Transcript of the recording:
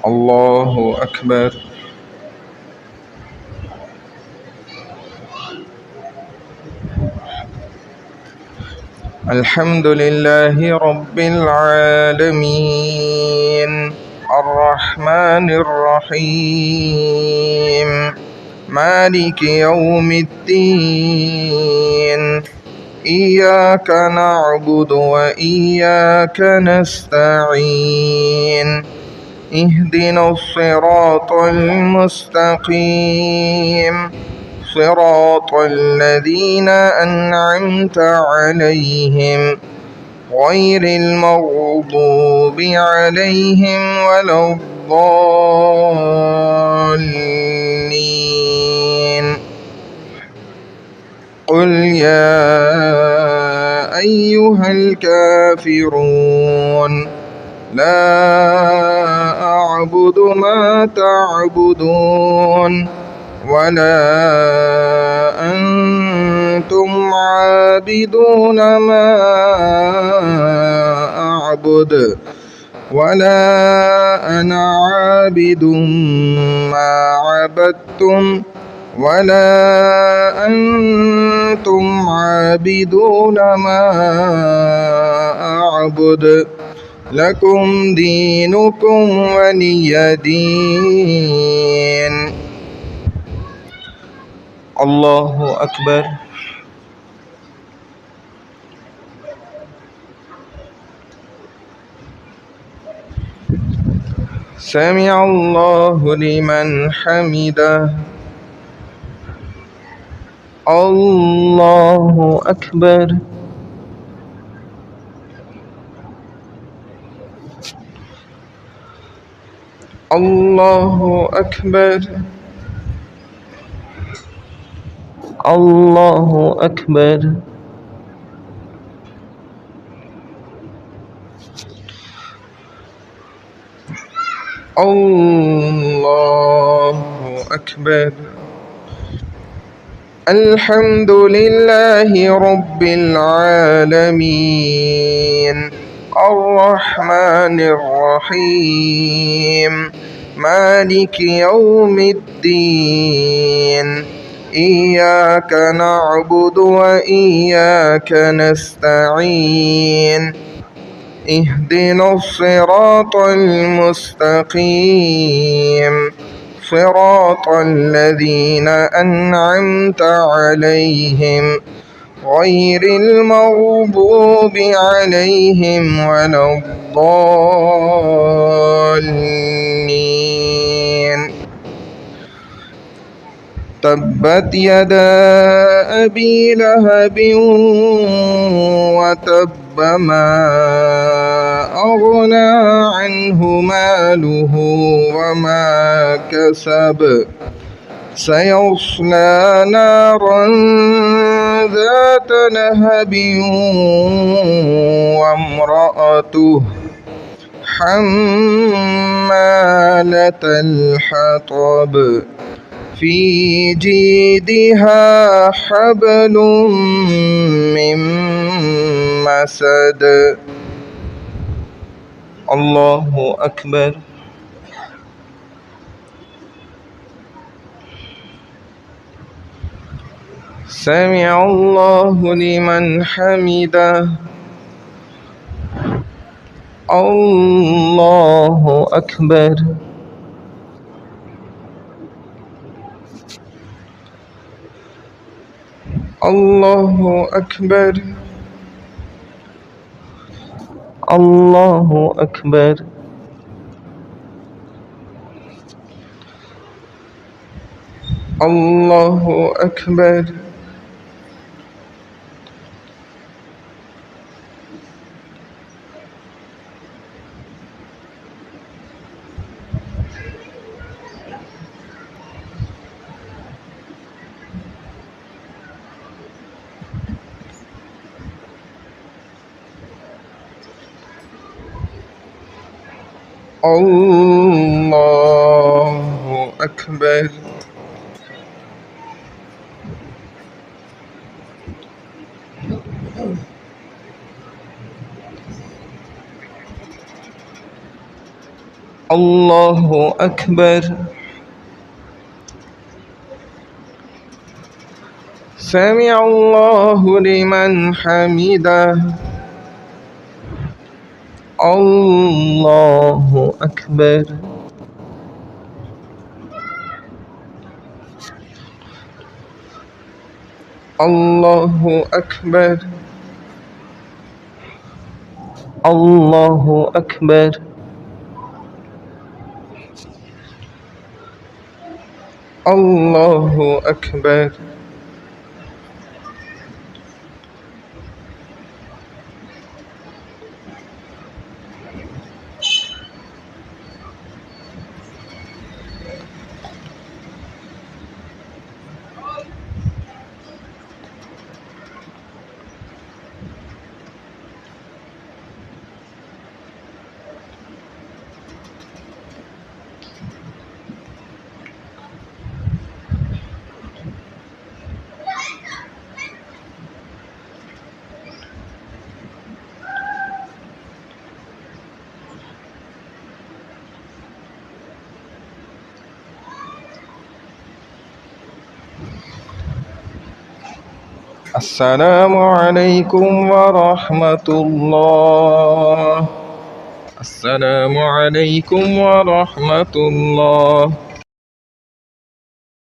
الله أكبر. الحمد لله رب العالمين الرحمن الرحيم مالك يوم الدين إياك نعبد وإياك نستعين اهدنا الصراط المستقيم صراط الذين أنعمت عليهم غير المغضوب عليهم ولا الضالين. قل يا أيها الكافرون لا أعبد ما تعبدون ولا أنتم عابدون ما أعبد ولا أنا عابد ما عبدتم ولا أنتم عابدون ما أعبد لكم دينكم ولي دين. الله أكبر. سمع الله لمن حمده. الله أكبر. الله أكبر. الله أكبر. الله أكبر. الحمد لله رب العالمين الرحمن الرحيم مالك يوم الدين إياك نعبد وإياك نستعين اهدنا الصراط المستقيم صراط الذين أنعمت عليهم غير المغضوب عليهم ولا الضالين. تبت يدا أبي لهب وتب ما أغنى عنه ماله وما كسب سيصلى نارا ذات لهب وامرأته حمالة الحطب في جيدها حبل من مسد. الله أكبر. سمع الله لمن حمده. الله أكبر. الله أكبر. الله أكبر. الله أكبر. الله أكبر. الله أكبر. سمع الله لمن حمده. الله أكبر. الله أكبر. الله أكبر. الله أكبر. السلام عليكم ورحمة الله. السلام عليكم ورحمة الله.